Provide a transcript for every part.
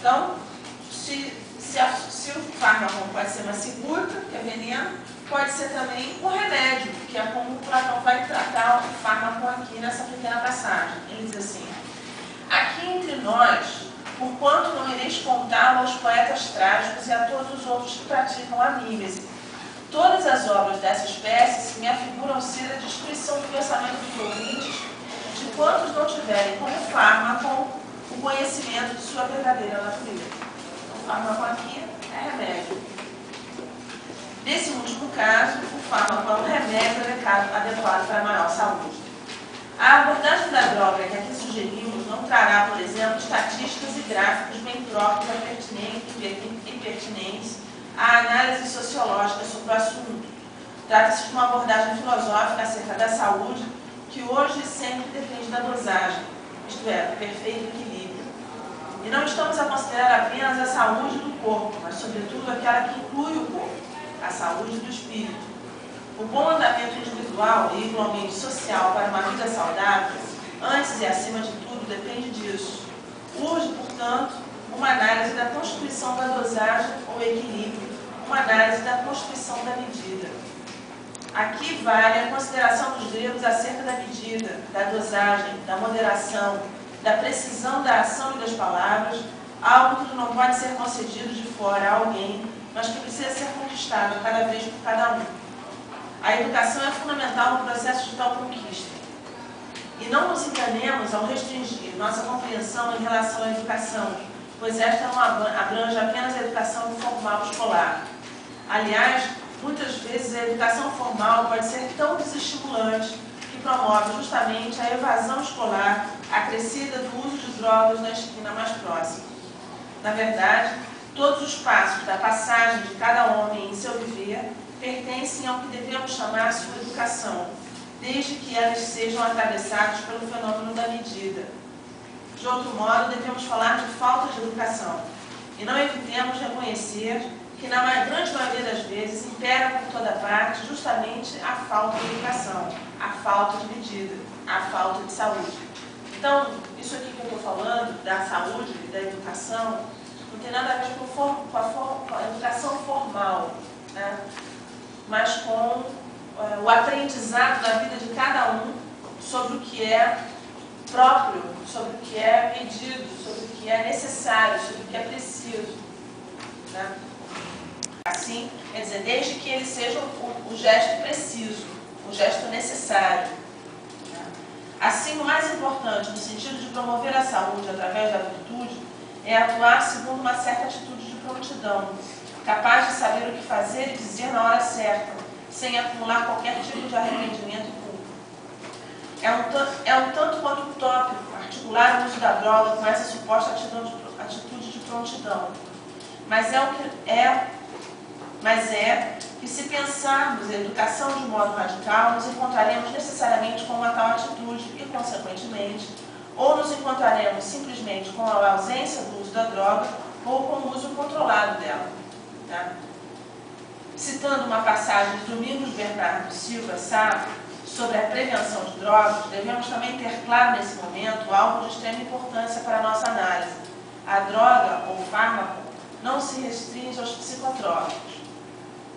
Então, se o fármaco pode ser uma cicuta, que é veneno, pode ser também um remédio, que é como o Platão vai tratar o fármaco aqui nessa pequena passagem. Ele diz assim: aqui entre nós, por quanto não ireis contá-lo aos poetas trágicos e a todos os outros que praticam a mímese. Todas as obras dessa espécie se me afiguram ser a destruição do pensamento dos ouvintes, de quantos não tiverem como fármaco o conhecimento de sua verdadeira natureza. O fármaco aqui é remédio. Nesse último caso, o fármaco é um remédio adequado para maior saúde. A abordagem da droga que aqui sugerimos não trará, por exemplo, estatísticas e gráficos bem próprios e pertinentes à análise sociológica sobre o assunto. Trata-se de uma abordagem filosófica acerca da saúde que hoje e sempre depende da dosagem, isto é, do perfeito equilíbrio. E não estamos a considerar apenas a saúde do corpo, mas sobretudo aquela que inclui o corpo, a saúde do espírito. O bom andamento individual e igualmente social para uma vida saudável, antes e acima de tudo, depende disso. Urge, portanto, uma análise da constituição da dosagem ou equilíbrio, uma análise da constituição da medida. Aqui vale a consideração dos gregos acerca da medida, da dosagem, da moderação, da precisão da ação e das palavras, algo que não pode ser concedido de fora a alguém, mas que precisa ser conquistado cada vez por cada um. A educação é fundamental no processo de tal conquista. E não nos enganemos ao restringir nossa compreensão em relação à educação, pois esta não abrange apenas a educação formal escolar. Aliás, muitas vezes a educação formal pode ser tão desestimulante que promove justamente a evasão escolar, a crescida do uso de drogas na esquina mais próxima. Na verdade, todos os passos da passagem de cada homem em seu viver pertencem ao que devemos chamar sua educação, desde que elas sejam atravessadas pelo fenômeno da medida. De outro modo, devemos falar de falta de educação, e não evitemos reconhecer que, na grande maioria das vezes, impera por toda parte justamente a falta de educação, a falta de medida, a falta de saúde. Então, isso aqui que eu estou falando, da saúde e da educação, não tem nada a ver com a educação formal, né? Mas com o aprendizado da vida de cada um sobre o que é próprio, sobre o que é pedido, sobre o que é necessário, sobre o que é preciso, né? Assim, quer dizer, desde que ele seja o gesto preciso, o gesto necessário. Né? Assim, o mais importante no sentido de promover a saúde através da virtude é atuar segundo uma certa atitude de prontidão, capaz de saber o que fazer e dizer na hora certa, sem acumular qualquer tipo de arrependimento e culpa. É um tanto quanto utópico articular o uso da droga com essa suposta atitude de prontidão. Mas é que se pensarmos a educação de modo radical, nos encontraremos necessariamente com uma tal atitude e, consequentemente, ou nos encontraremos simplesmente com a ausência do uso da droga ou com o uso controlado dela. Tá? Citando uma passagem de Domingos Bernardo Silva Sá sobre a prevenção de drogas, devemos também ter claro nesse momento algo de extrema importância para a nossa análise. A droga ou fármaco não se restringe aos psicotrópicos.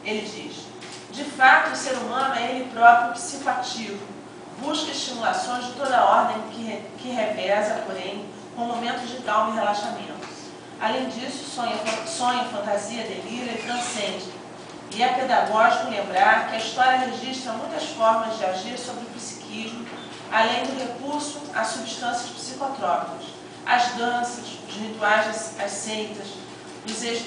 Ele diz: de fato, o ser humano é ele próprio psicoativo, busca estimulações de toda ordem que reveza, porém, com momentos de calma e relaxamento. Além disso, sonha, fantasia, delira e transcende. E é pedagógico lembrar que a história registra muitas formas de agir sobre o psiquismo, além do recurso a substâncias psicotrópicas, as danças, os rituais, as seitas,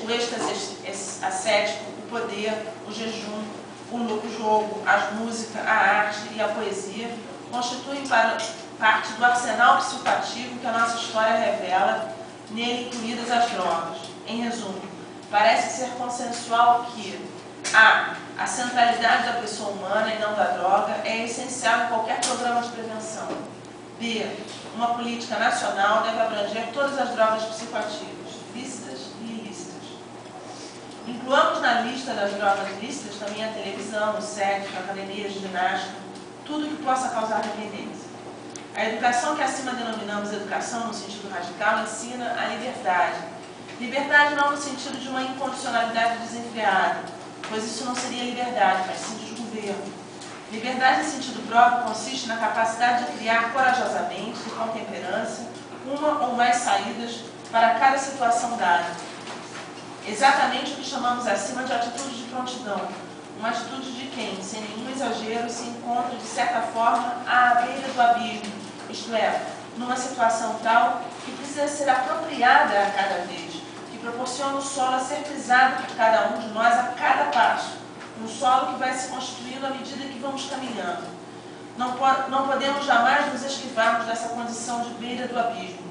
o êxtase ascético, o poder, o jejum, o jogo, a música, a arte e a poesia constituem parte do arsenal psicoativo que a nossa história revela, nele incluídas as drogas. Em resumo, parece ser consensual que a centralidade da pessoa humana e não da droga é essencial em qualquer programa de prevenção. B. Uma política nacional deve abranger todas as drogas psicoativas, lícitas e ilícitas. Incluamos na lista das drogas lícitas também a televisão, o sexo, a academia de ginástica, tudo que possa causar dependência. A educação que acima denominamos educação no sentido radical ensina a liberdade. Liberdade não no sentido de uma incondicionalidade desenfreada, pois isso não seria liberdade, mas sim desgoverno. Liberdade em sentido próprio consiste na capacidade de criar corajosamente e com temperança uma ou mais saídas para cada situação dada. Exatamente o que chamamos acima de atitude de prontidão, uma atitude de quem, sem nenhum exagero, se encontra, de certa forma, à beira do abismo, isto é, numa situação tal que precisa ser apropriada a cada vez, que proporciona o solo a ser pisado por cada um de nós a cada passo, um solo que vai se constituindo à medida que vamos caminhando. Não podemos jamais nos esquivarmos dessa condição de beira do abismo.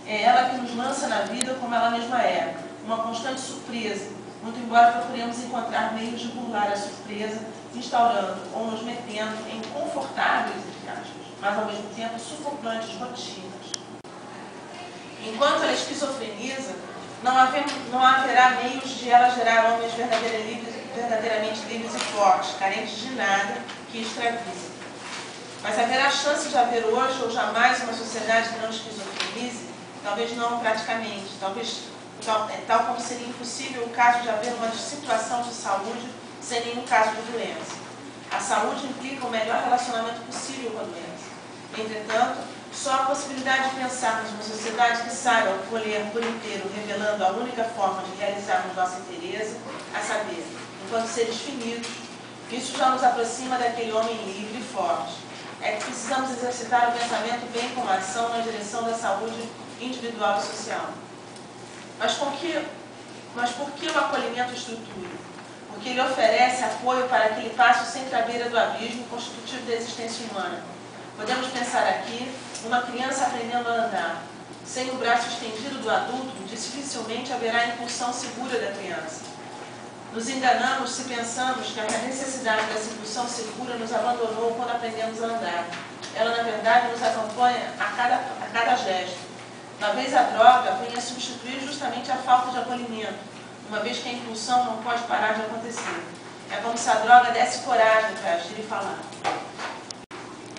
É ela que nos lança na vida como ela mesma é, uma constante surpresa, muito embora procuremos encontrar meios de burlar a surpresa, instaurando ou nos metendo em confortáveis, entre aspas, mas ao mesmo tempo sufocantes rotinas. Enquanto ela esquizofreniza, não haverá meios de ela gerar homens verdadeiramente livres e fortes, carentes de nada, que extravise. Mas haverá chance de haver hoje ou jamais uma sociedade que não esquizofrenize? Talvez não praticamente, tal como seria impossível o caso de haver uma situação de saúde sem nenhum caso de doença. A saúde implica o melhor relacionamento possível com a doença. Entretanto, só a possibilidade de pensarmos numa sociedade que saiba colher por inteiro, revelando a única forma de realizarmos nossa inteireza, a saber, enquanto seres finitos, isso já nos aproxima daquele homem livre e forte. É que precisamos exercitar o pensamento bem como a ação na direção da saúde individual e social. Mas por que o acolhimento estrutura? Porque ele oferece apoio para aquele passo sempre à beira do abismo constitutivo da existência humana. Podemos pensar aqui uma criança aprendendo a andar. Sem o braço estendido do adulto, dificilmente haverá impulsão segura da criança. Nos enganamos se pensamos que a necessidade dessa impulsão segura nos abandonou quando aprendemos a andar. Ela, na verdade, nos acompanha a cada gesto. Talvez a droga venha substituir justamente a falta de acolhimento, uma vez que a impulsão não pode parar de acontecer. É como se a droga desse coragem para agir e falar.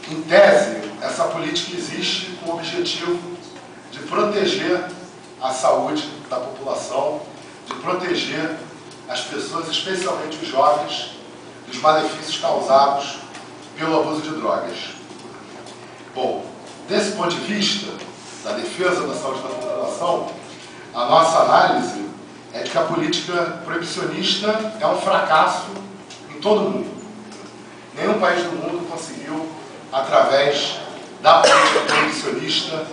Em tese, essa política existe com o objetivo de proteger a saúde da população, de proteger as pessoas, especialmente os jovens, dos malefícios causados pelo abuso de drogas. Bom, desse ponto de vista, da defesa da saúde da população, a nossa análise é de que a política proibicionista é um fracasso em todo o mundo. Nenhum país do mundo conseguiu, através da política proibicionista,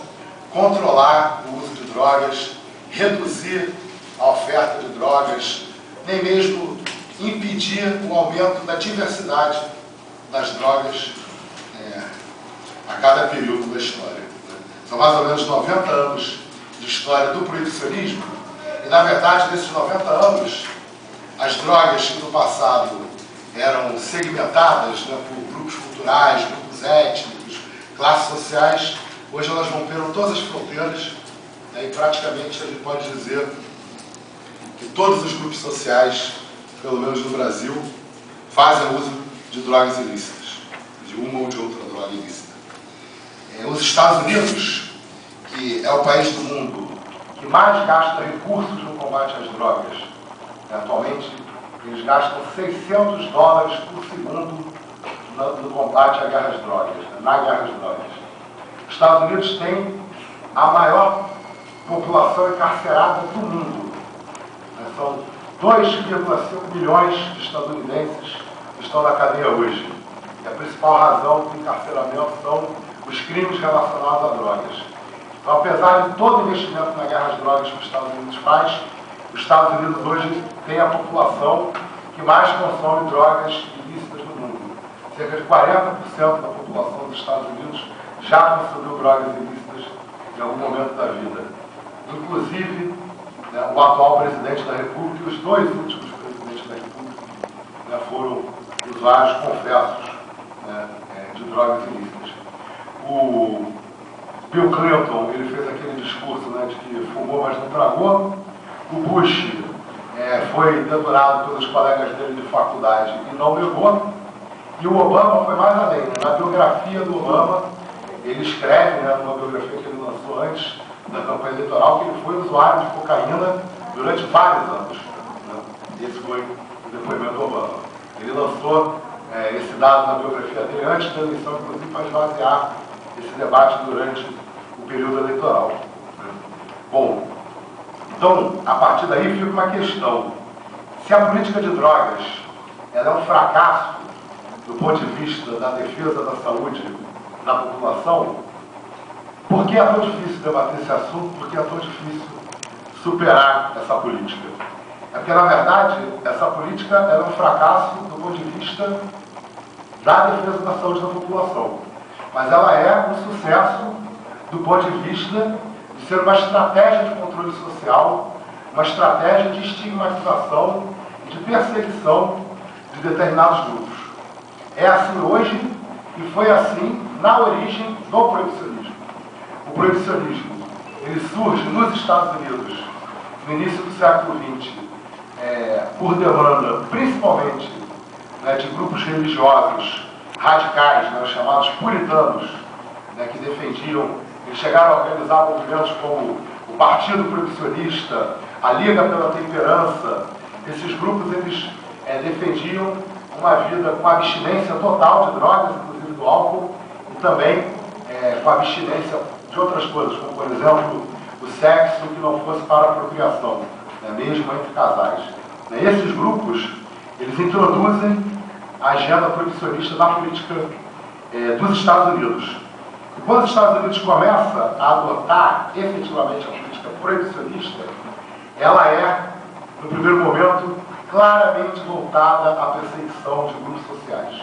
controlar o uso de drogas, reduzir a oferta de drogas, nem mesmo impedir o aumento da diversidade das drogas a cada período da história. São mais ou menos 90 anos de história do proibicionismo e, na verdade, nesses 90 anos, as drogas que no passado eram segmentadas por grupos culturais, grupos étnicos, classes sociais, hoje elas romperam todas as fronteiras e praticamente a gente pode dizer que todos os grupos sociais, pelo menos no Brasil, fazem uso de drogas ilícitas, de uma ou de outra droga ilícita. Os Estados Unidos, que é o país do mundo que mais gasta recursos no combate às drogas, atualmente eles gastam $600 por segundo no combate na guerra às drogas. Os Estados Unidos têm a maior população encarcerada do mundo. São 2,5 milhões de estadunidenses que estão na cadeia hoje. E a principal razão do encarceramento são os crimes relacionados a drogas. Então, apesar de todo o investimento na guerra às drogas que os Estados Unidos faz, os Estados Unidos hoje tem a população que mais consome drogas ilícitas no mundo. Cerca de 40% da população dos Estados Unidos já consumiu drogas ilícitas em algum momento da vida. Inclusive, o atual presidente da República e os dois últimos presidentes da República foram usuários confessos de drogas ilícitas. O Bill Clinton, ele fez aquele discurso de que fumou, mas não tragou. O Bush foi dedurado pelos colegas dele de faculdade e não bebou. E o Obama foi mais além. Na biografia do Obama, ele escreve, numa biografia que ele lançou antes da campanha eleitoral, que ele foi usuário de cocaína durante vários anos. Né? Esse foi o depoimento do Obama. Ele lançou esse dado na biografia dele antes da eleição, inclusive para esvaziar esse debate durante o período eleitoral. Né? Bom, então, a partir daí fica uma questão. Se a política de drogas ela é um fracasso do ponto de vista da defesa da saúde da população, por que é tão difícil debater esse assunto? Por que é tão difícil superar essa política? É porque, na verdade, essa política é um fracasso do ponto de vista da defesa da saúde da população. Mas ela é um sucesso do ponto de vista de ser uma estratégia de controle social, uma estratégia de estigmatização e de perseguição de determinados grupos. É assim hoje e foi assim na origem do proibicionismo. O proibicionismo ele surge nos Estados Unidos no início do século XX por demanda principalmente de grupos religiosos radicais, os chamados puritanos, que defendiam, eles chegaram a organizar movimentos como o Partido Proibicionista, a Liga pela Temperança. Esses grupos eles defendiam uma vida com abstinência total de drogas, inclusive do álcool, e também com abstinência de outras coisas, como, por exemplo, o sexo que não fosse para a procriação, mesmo entre casais. Esses grupos, eles introduzem a agenda proibicionista na política dos Estados Unidos. E quando os Estados Unidos começam a adotar efetivamente a política proibicionista, ela é, no primeiro momento, claramente voltada à perseguição de grupos sociais.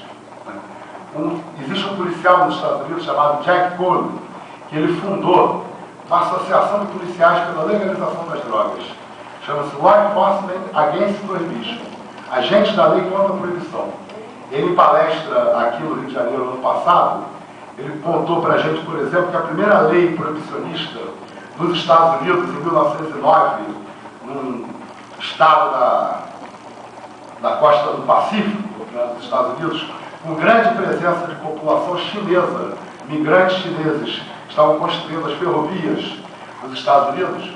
Existe um policial nos Estados Unidos chamado Jack Cole, que ele fundou uma associação de policiais pela legalização das drogas. Chama-se Law Enforcement Against Prohibition, agentes da lei contra a proibição. Ele, em palestra aqui no Rio de Janeiro, no ano passado, ele contou para a gente, por exemplo, que a primeira lei proibicionista nos Estados Unidos, em 1909, num estado da costa do Pacífico, dos Estados Unidos, com grande presença de população chinesa, migrantes chineses, que estavam construindo as ferrovias nos Estados Unidos.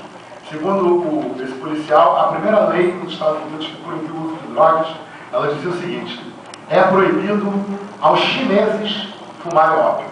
Segundo esse policial, a primeira lei nos Estados Unidos que proibiu o uso de drogas, ela dizia o seguinte: é proibido aos chineses fumarem ópio.